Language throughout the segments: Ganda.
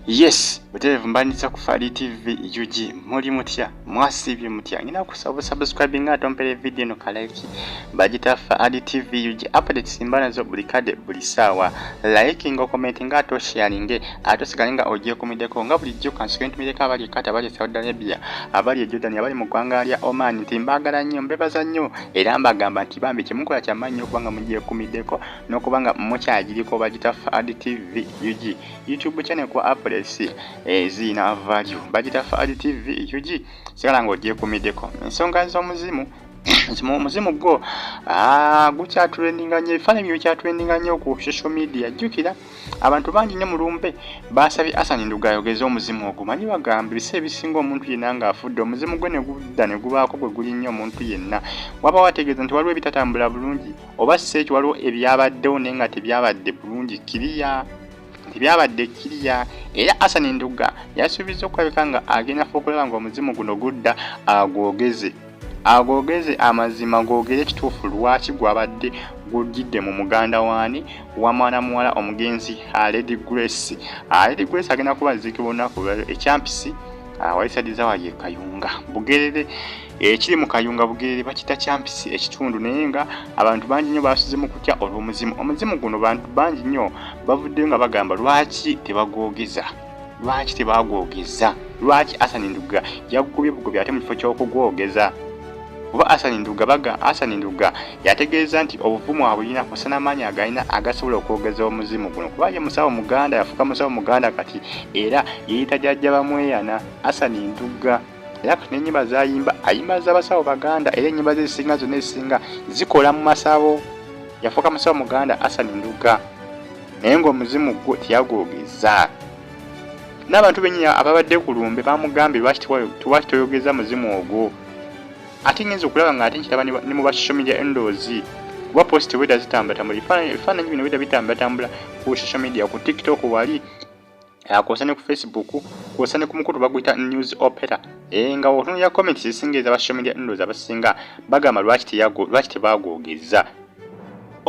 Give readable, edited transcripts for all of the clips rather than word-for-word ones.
Yes, buterevu mbanditsa ku Laddy TV UG muri mutya mwasibye mutya ngina kusaba subscribe nga tompere video no kalike bagita Laddy TV UG update simbana zo buli kade buli sawa like ngo comment nga to sharing ato sigalinga ogiye kumideko nga buli jjo consequent mideka abali kata bali Saudi Arabia abali Jordan abali mu gwanga lya Oman timbagala nnyo mbebaza nnyo era mbagamba nti bambi kimukola kyamanyo kubanga mugiye kumideko no kubanga mukyagiriko bagita Laddy TV UG YouTube channel kwa update zina value bagita Laddy TV UG sigala ngogiye kumideko ensonga z'omuzimu Omuzimu Gwa gucha trendinga nnyo ebifaananyi byo kya trendinga nnyo ku social media jjukira abantu bangi nnyo mu lumbe basabye Nduga ayogeza omuzimu ogwo manyi bagamba ebise ebisinga omuntu yenna nga afudde omuzimu gwe ne gudda ne gubaako gwe guli nnyo omuntu yenna waba wategeeza nti waliwo ebitatambula bulungi oba seekyo waliwo ebyabaddewo naye nga tebyabadde bulungi kiriya byabadde kiriya era Nduga yasuubiza okulabika nga agenda okulaba nga omuzimu guno gudda agwogeze Amaziima Gwogere ekituufu lwaki gwabadde gujjidde mu muganda waani wa mwana muwala omugenzi Laddy Grace agenda kubaziikibwa olunaku ekyampisi walisadiza waye Kayunga Bugerere ekiri mu Kayunga Bugerere bakita kyampisi ekitundu naye nga abantu bangi nnyo basuze mu kutya omuzimu guno bantu bangi nnyo bavuddeyo nga bagamba lwaki tebagwogeza lwaki Nduga yagubye bugubye ate mu kifo ky'okugwogeza kuba Nduga yategeeza nti obuvumu abulina kusana maanyi agalina agasobola okwogeza omuzimu guno kuba ye musawo muganda yafuuka musawo muganda kati era yeyita jjajja bamweyana Nduga era n'ennyimba ayimba z'abasawo baganda era ennyimba ze zisinga zonna ezisinga zikola mu masabo yafuuka musawo muganda Nduga naye ng'omuzimu gwo tiyagwogeza n'abantu bennyini ababadde ku lumbe bamugambye lwaki toyogeza muzimu ogwo ate ngenza okulaba nga ate nkiraba ne mu ba social media endozi kuba post weda zitambulatambula ebifaananyi bino weda bitambulatambula ku social media ku TikTok wali kwosa ne ku Facebook kwosa ne ku mukutu baguyita news opera nga otunulira comments zisinga eza ba social media endozi abasinga bagamba lwaki tebagwogeza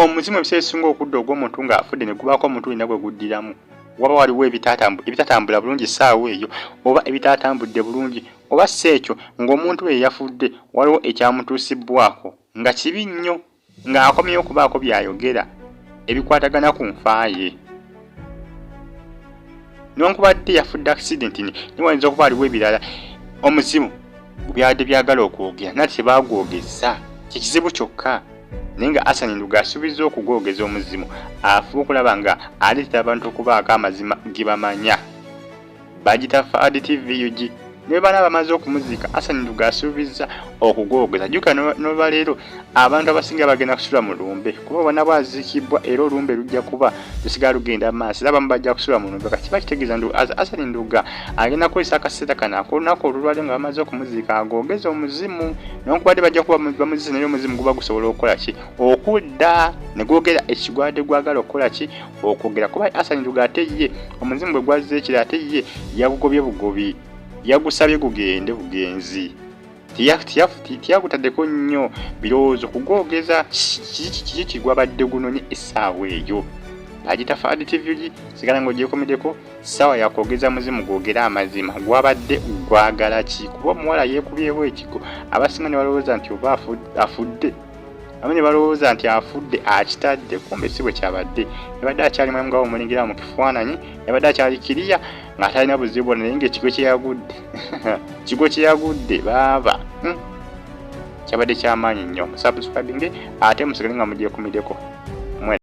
omuzimu ebiseera ebisinga okudda ogw'omuntu nga afudde ne gubaako omuntu olina gwe guddiramu waba waliwo ebitatambula bulungi saawa eyo oba ebitatambudde bulungi oba seekyo ng'omuntu we yafudde waliwo ekyamutuusibwako nga kibi nnyo ng'akomyeyo okubaako byayogera ebikwatagana ku nfaaye newankubadde yafudde accident niwayinza okuba waliwo ebirala omuzimu byadde byagala okwogera nati tebagwogeza kyekizibu kyokka naye nga Nduga asuubiza okugwogeza omuzimu afuba okulaba nga aleetera abantu okubaako amazima ge bamanya bagita Laddy TV UG ne bana bamaze okumuziika Nduga asuubiza okugwogeza jjuka n'olwa leero abantu abasinga bagenda kusula mu lumbe kuba bonna bwaziikibwa era olumbe lujja kuba lusigala lugenda maaso era abamu bajja kusula mu lumbe kati bakitegeeza Nduga agenda kukozesa akaseera kano ak'olunaku olulwaliro nga bamaze okumuziika agwogeza omuzimu newankubadde bajja kuba bamuzize naye omuzimu guba gusobola okukola ki okudda ne gwogera ekigwadde gwagala okukola ki okwogera kuba Nduga ate ye omuzimu bwe gwazze ekira ate ye yagugobye bugobi yagusabye gugende bugenzi tiyagutaddeko nnyo birowoozo kugwogeza kiki kigwabadde gunonye essaawa eyo bagita Laddy TV UG sigala ng'ogyekomeddeko ssaawa yakwogeza muzimu gwogera Amaziima gwabadde gwagala ki kuba omuwala yeekubyewo ekigo abasinga ne balowooza nti oba afudde abamu ne balowooza nti afudde akitadde kumbe si bwe kyabadde yabadde akyali mulamu nga bw'omulengera mu kifaananyi yabadde akyali kiriya ng'atalina buzibu bwonna naye ng'ekigo kye yagudde baaba kyabadde kyamaanyi nnyo musubscribinge ate musigale nga mugyekumiddeko.